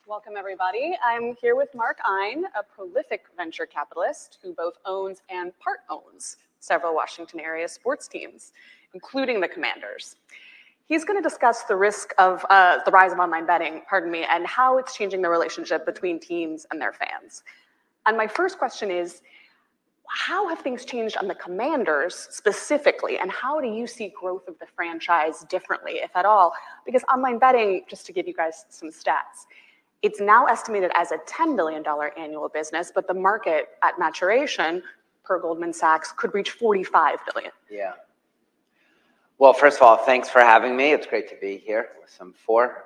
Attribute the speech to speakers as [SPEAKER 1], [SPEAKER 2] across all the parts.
[SPEAKER 1] Welcome, everybody. I'm here with Mark Ein, a prolific venture capitalist who both owns and part owns several Washington area sports teams, including the Commanders. He's going to discuss the risk of the rise of online betting, and how it's changing the relationship between teams and their fans. And my first question is, how have things changed on the Commanders specifically, and how do you see growth of the franchise differently, if at all? Because online betting, just to give you guys some stats, it's now estimated as a $10 billion annual business, but the market at maturation, per Goldman Sachs, could reach $45 billion.
[SPEAKER 2] Yeah. Well, first of all, thanks for having me. It's great to be here with Semafor.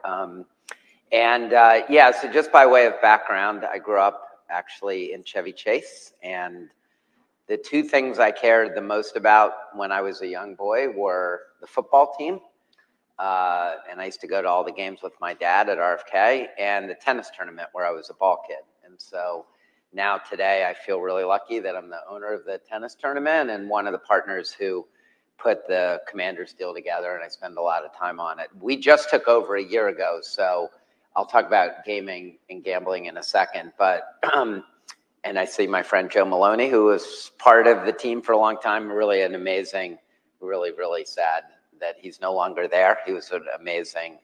[SPEAKER 2] So just by way of background, I grew up actually in Chevy Chase, and the two things I cared the most about when I was a young boy were the football team, and I used to go to all the games with my dad at RFK, and the tennis tournament where I was a ball kid. And so now today I feel really lucky that I'm the owner of the tennis tournament and one of the partners who put the Commanders deal together, and I spend a lot of time on it. We just took over a year ago, so I'll talk about gaming and gambling in a second, but and I see my friend Joe Maloney, who was part of the team for a long time, really an amazing, really sad that he's no longer there. He was an amazing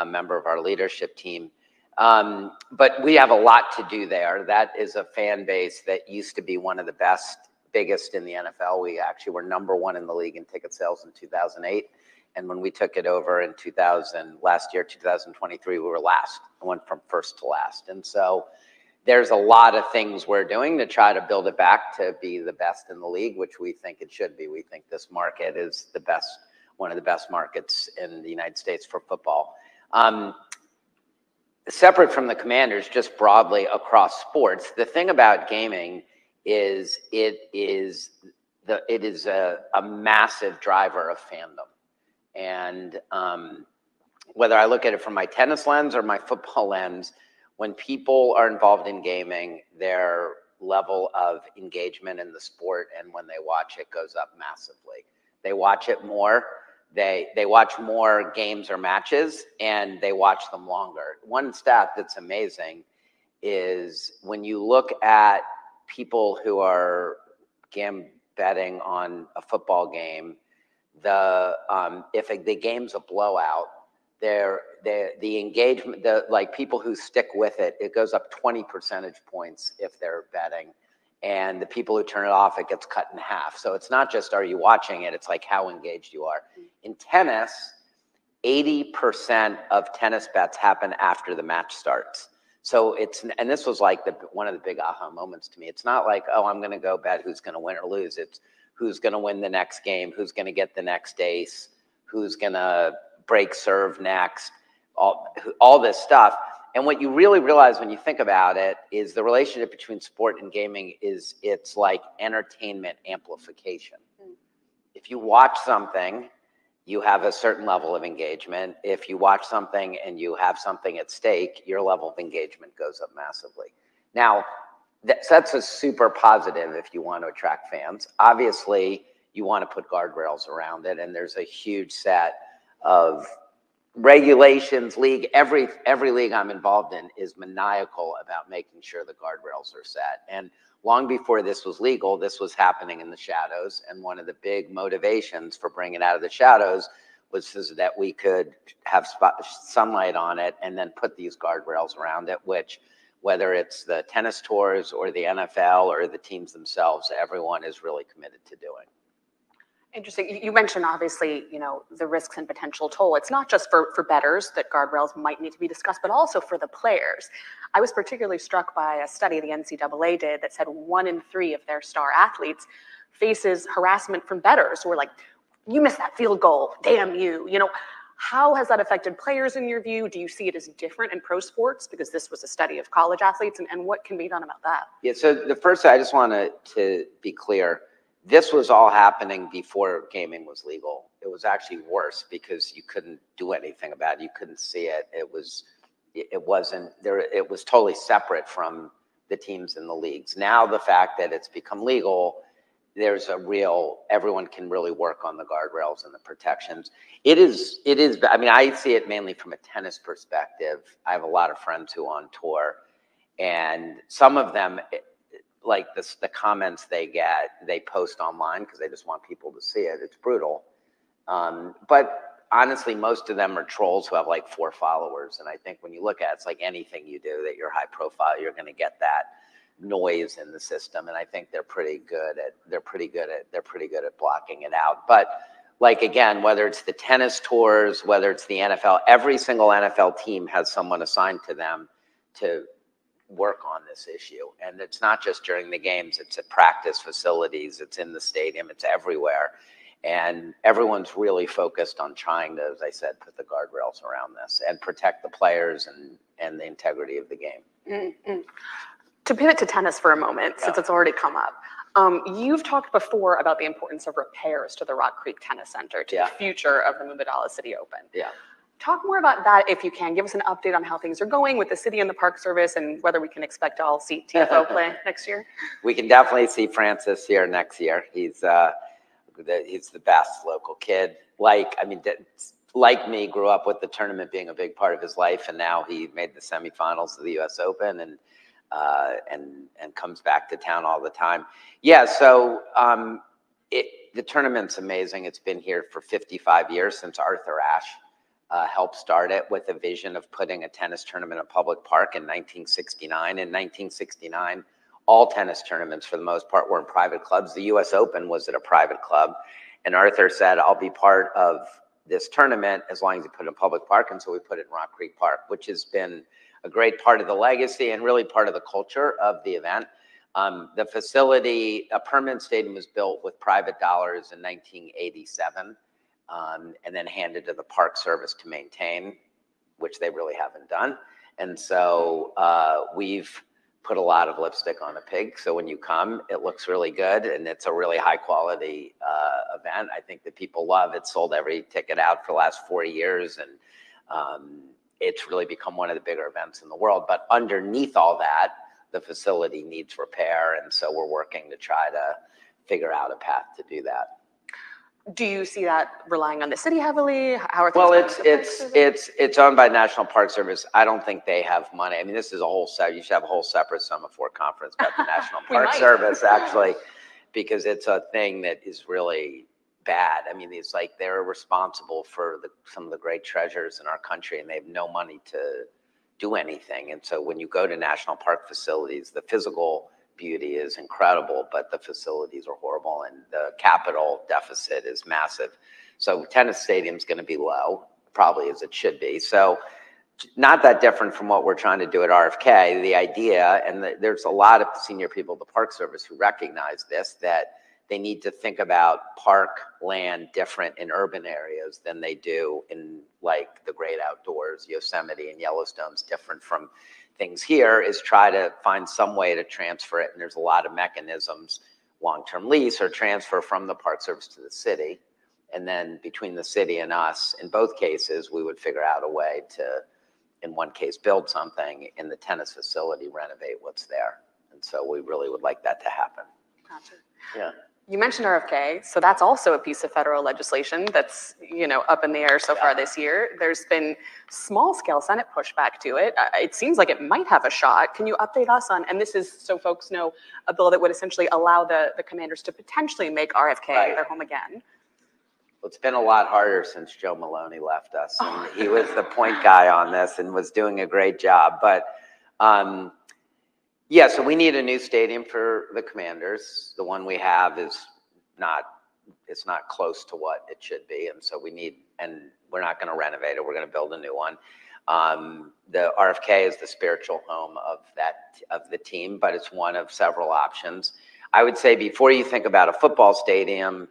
[SPEAKER 2] member of our leadership team. But we have a lot to do there. That is a fan base that used to be one of the biggest in the NFL. We actually were #1 in the league in ticket sales in 2008. And when we took it over in last year, 2023, we were last. I went from first to last. And so there's a lot of things we're doing to try to build it back to be the best in the league, which we think it should be. We think this market is the best, one of the best markets in the United States for football. Separate from the Commanders, just broadly across sports, the thing about gaming is it is a massive driver of fandom. And whether I look at it from my tennis lens or my football lens, when people are involved in gaming, their level of engagement in the sport and when they watch it goes up massively. They watch it more. They watch more games or matches, and they watch them longer. One stat that's amazing is when you look at people who are betting on a football game, if the game's a blowout, the engagement, like people who stick with it, it goes up 20 percentage points if they're betting. And the people who turn it off, it gets cut in half. So it's not just are you watching it, it's like how engaged you are. In tennis, 80% of tennis bets happen after the match starts. So and this was like one of the big aha moments to me. It's not like, oh, I'm going to go bet who's going to win or lose. It's who's going to win the next game, who's going to get the next ace, who's going to break serve next, all this stuff. And what you really realize when you think about it is the relationship between sport and gaming it's like entertainment amplification. If you watch something, you have a certain level of engagement. If you watch something and you have something at stake, your level of engagement goes up massively. Now, that's a super positive if you want to attract fans. Obviously, you want to put guardrails around it, and there's a huge set of regulations. Every league I'm involved in is maniacal about making sure the guardrails are set. And long before this was legal, this was happening in the shadows. And one of the big motivations for bringing it out of the shadows was so that we could have sunlight on it and then put these guardrails around it, which whether it's the tennis tours or the NFL or the teams themselves, everyone is really committed to doing.
[SPEAKER 1] Interesting. You mentioned, obviously, the risks and potential toll. It's not just for bettors that guardrails might need to be discussed, but also for the players. I was particularly struck by a study the NCAA did that said 1 in 3 of their star athletes faces harassment from bettors who are like, you missed that field goal, damn you. How has that affected players in your view? Do you see it as different in pro sports? Because this was a study of college athletes, and what can be done about that?
[SPEAKER 2] Yeah, so the first, I just want to be clear. This was all happening before gaming was legal. It was actually worse because you couldn't do anything about it. You couldn't see it. It wasn't there. It was totally separate from the teams in the leagues. Now the fact that it's become legal, there's everyone can really work on the guardrails and the protections. It is, I mean, I see it mainly from a tennis perspective. I have a lot of friends who are on tour, and some of them, like the comments they get, they post online because they just want people to see it. It's brutal. But honestly, most of them are trolls who have like 4 followers. And I think when you look at it, it's like anything you do that you're high profile, you're going to get that noise in the system. And I think they're pretty good at blocking it out. But like, again, whether it's the tennis tours, whether it's the NFL, every single NFL team has someone assigned to them to work on this issue. And it's not just during the games, it's at practice facilities, it's in the stadium, it's everywhere. And everyone's really focused on trying to, as I said, put the guardrails around this and protect the players and the integrity of the game.
[SPEAKER 1] Mm-hmm. To pivot to tennis for a moment, since it's already come up, you've talked before about the importance of repairs to the Rock Creek Tennis Center, to the future of the Mubadala City Open.
[SPEAKER 2] Yeah.
[SPEAKER 1] Talk more about that if you can. Give us an update on how things are going with the city and the Park Service, and whether we can expect to all see TFO play next year.
[SPEAKER 2] We can definitely see Francis here next year. He's the best local kid. Like me, grew up with the tournament being a big part of his life, and now he made the semifinals of the U.S. Open and comes back to town all the time. Yeah, so the tournament's amazing. It's been here for 55 years, since Arthur Ashe helped start it with a vision of putting a tennis tournament at Public Park in 1969. In 1969, all tennis tournaments, for the most part, were in private clubs. The U.S. Open was at a private club, and Arthur said, I'll be part of this tournament as long as you put it in Public Park, and so we put it in Rock Creek Park, which has been a great part of the legacy and really part of the culture of the event. The facility, a permanent stadium, was built with private dollars in 1987, and then handed to the Park Service to maintain, which they really haven't done. And so we've put a lot of lipstick on a pig. So when you come, it looks really good, and it's a really high quality event. I think that people love it. Sold every ticket out for the last 4 years, and it's really become one of the bigger events in the world. But underneath all that, the facility needs repair, and so we're working to try to figure out a path to do that.
[SPEAKER 1] Do you see that relying on the city heavily? How are things
[SPEAKER 2] well,
[SPEAKER 1] going?
[SPEAKER 2] it's owned by National Park Service. I don't think they have money. I mean, this is a whole you should have a whole separate Semafor conference about the National Park Service, actually, because it's a thing that is really bad. I mean, it's like they're responsible for some of the great treasures in our country, and they have no money to do anything. And so when you go to national park facilities, the physical beauty is incredible, but the facilities are horrible, and the capital deficit is massive. So tennis stadium's going to be low, probably as it should be. So not that different from what we're trying to do at RFK. The idea, and there's a lot of senior people at the Park Service who recognize this, that they need to think about park land different in urban areas than they do in like the great outdoors. Yosemite and Yellowstone's different from things here, is try to find some way to transfer it. And there's a lot of mechanisms, long-term lease or transfer from the Park Service to the city. And then between the city and us, in both cases, we would figure out a way to, in one case, build something, in the tennis facility, renovate what's there. And so we really would like that to happen.
[SPEAKER 1] Gotcha.
[SPEAKER 2] Yeah.
[SPEAKER 1] You mentioned RFK, so that's also a piece of federal legislation that's, up in the air so far this year. There's been small-scale Senate pushback to it. It seems like it might have a shot. Can you update us on, and this is, so folks know, a bill that would essentially allow the commanders to potentially make RFK their home again?
[SPEAKER 2] Well, it's been a lot harder since Joe Maloney left us. And he was the point guy on this and was doing a great job. But yeah, so we need a new stadium for the Commanders. The one we have is it's not close to what it should be. And so and we're not going to renovate it. We're going to build a new one. The RFK is the spiritual home of the team, but it's one of several options. I would say before you think about a football stadium,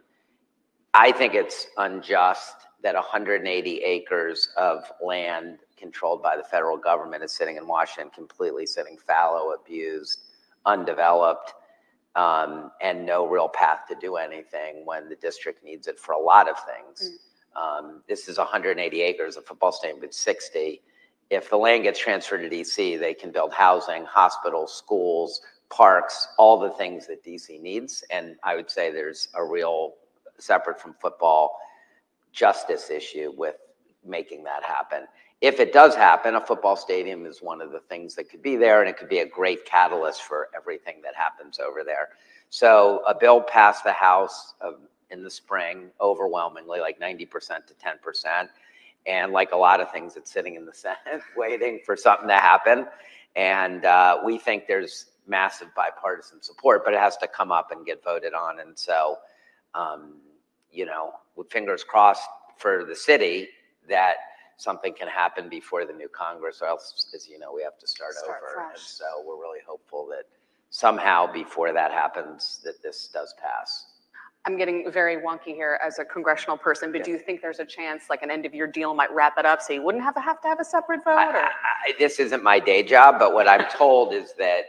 [SPEAKER 2] I think it's unjust that 180 acres of land controlled by the federal government is sitting in Washington, completely sitting fallow, abused, undeveloped, and no real path to do anything when the district needs it for a lot of things. This is 180 acres, a football stadium with 60. If the land gets transferred to DC, they can build housing, hospitals, schools, parks, all the things that DC needs. And I would say there's a real, separate from football, justice issue with making that happen. If it does happen, a football stadium is one of the things that could be there, and it could be a great catalyst for everything that happens over there. So a bill passed the House in the spring, overwhelmingly, like 90% to 10%. And like a lot of things, it's sitting in the Senate waiting for something to happen. And we think there's massive bipartisan support, but it has to come up and get voted on. And so, you know, with fingers crossed for the city that something can happen before the new Congress, or else, as you know, we have to start over.
[SPEAKER 1] Fresh.
[SPEAKER 2] And so we're really hopeful that somehow before that happens, that this does pass.
[SPEAKER 1] I'm getting very wonky here as a congressional person, but do you think there's a chance like an end of year deal might wrap it up so you wouldn't have to have a separate vote?
[SPEAKER 2] This isn't my day job, but what I'm told is that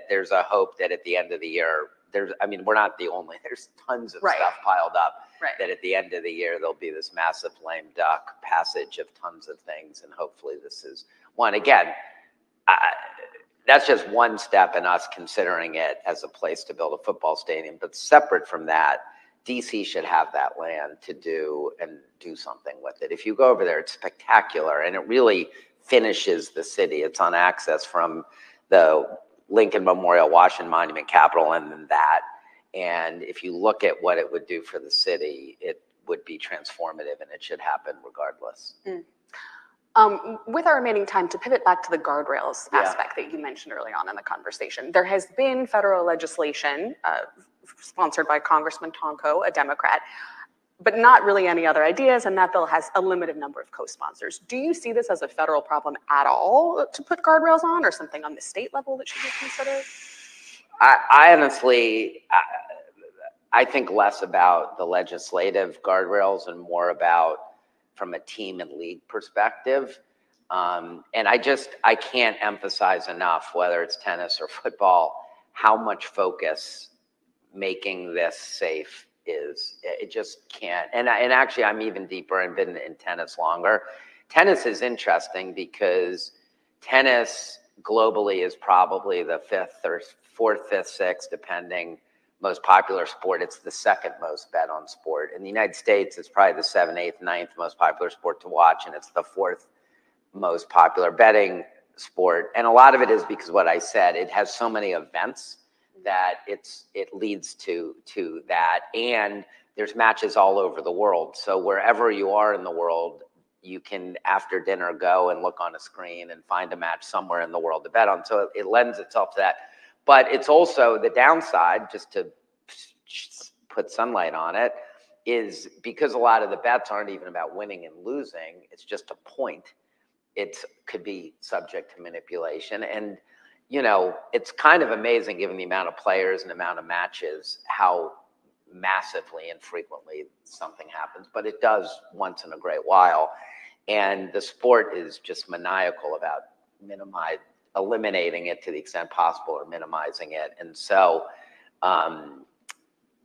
[SPEAKER 2] there's a hope that at the end of the year, we're not the only, there's tons of stuff piled up.
[SPEAKER 1] Right.
[SPEAKER 2] That at the end of the year, there'll be this massive lame duck passage of tons of things. And hopefully this is one. Again, that's just one step in us considering it as a place to build a football stadium. But separate from that, DC should have that land to do something with it. If you go over there, it's spectacular, and it really finishes the city. It's on access from the Lincoln Memorial, Washington Monument, Capitol, and then that. And if you look at what it would do for the city, it would be transformative, and it should happen regardless.
[SPEAKER 1] With our remaining time, to pivot back to the guardrails aspect that you mentioned early on in the conversation, there has been federal legislation sponsored by Congressman Tonko, a Democrat, but not really any other ideas, and that bill has a limited number of co-sponsors. Do you see this as a federal problem at all to put guardrails on, or something on the state level that should be considered?
[SPEAKER 2] I honestly, I think less about the legislative guardrails and more about from a team and league perspective. And I can't emphasize enough, whether it's tennis or football, how much focus making this safe is. It just can't. And actually, I'm even deeper and been in tennis longer. Tennis is interesting because tennis globally is probably the fourth, fifth, sixth, depending, most popular sport. It's the second most bet on sport. In the United States, it's probably the 7th, 8th, 9th most popular sport to watch, and it's the 4th most popular betting sport. And a lot of it is because what I said, it has so many events that it leads to that. And there's matches all over the world. So wherever you are in the world, you can, after dinner, go and look on a screen and find a match somewhere in the world to bet on. So it lends itself to that. But it's also the downside, just to put sunlight on it, is because a lot of the bets aren't even about winning and losing. It's just a point. It could be subject to manipulation. And, you know, it's kind of amazing, given the amount of players and amount of matches, how massively and frequently something happens. But it does once in a great while. And the sport is just maniacal about eliminating it to the extent possible or minimizing it. And so,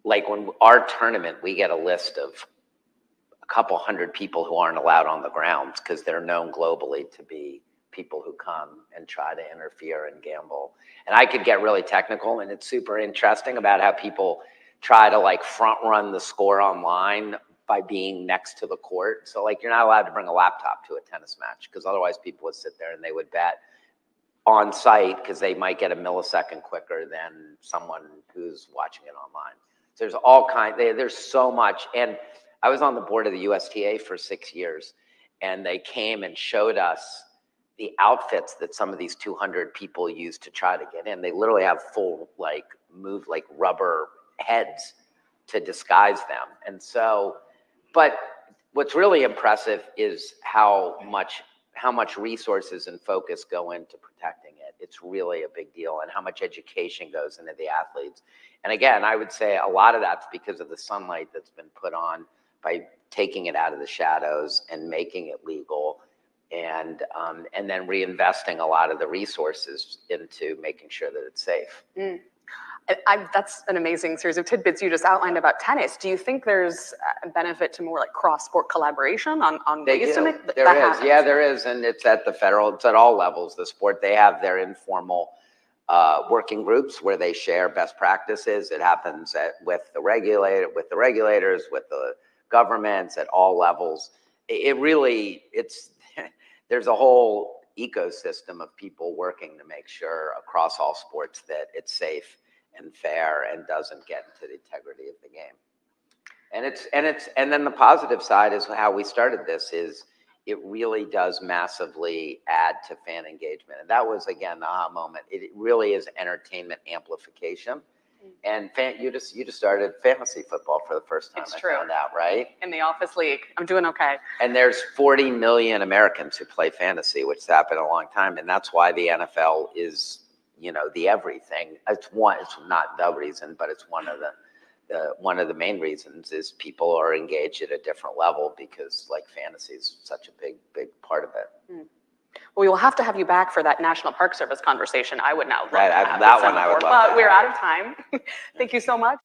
[SPEAKER 2] like when our tournament, we get a list of a couple hundred people who aren't allowed on the grounds because they're known globally to be people who come and try to interfere and gamble. And I could get really technical, and it's super interesting about how people try to like front run the score online by being next to the court. So like you're not allowed to bring a laptop to a tennis match because otherwise people would sit there and they would bet on site because they might get a millisecond quicker than someone who's watching it online. So there's all kinds, there's so much. And I was on the board of the USTA for 6 years, and they came and showed us the outfits that some of these 200 people use to try to get in. They literally have full rubber heads to disguise them. And so, but what's really impressive is how much resources and focus go into protecting it. It's really a big deal, and how much education goes into the athletes. And again, I would say a lot of that's because of the sunlight that's been put on by taking it out of the shadows and making it legal, and then reinvesting a lot of the resources into making sure that it's safe.
[SPEAKER 1] That's an amazing series of tidbits you just outlined about tennis. Do you think there's a benefit to more like cross-sport collaboration on ways to make that happen?
[SPEAKER 2] Yeah, there is, and it's at the federal, it's at all levels. The sport, they have their informal working groups where they share best practices. It happens with the regulators, with the governments at all levels. There's a whole ecosystem of people working to make sure across all sports that it's safe and fair and doesn't get into the integrity of the game. And then the positive side is how we started this is it really does massively add to fan engagement. And that was, again, the aha moment. It really is entertainment amplification. And you just started fantasy football for the first time.
[SPEAKER 1] It's true.
[SPEAKER 2] I found out, right?
[SPEAKER 1] In the office league. I'm doing okay.
[SPEAKER 2] And there's 40 million Americans who play fantasy, which has happened a long time. And that's why the NFL is, the everything. It's not the reason, but it's one of the main reasons is people are engaged at a different level because fantasy is such a big part of it.
[SPEAKER 1] Well, we will have to have you back for that National Park Service conversation. I would now love to have
[SPEAKER 2] that one I would love.
[SPEAKER 1] But we're out of time. Thank you so much.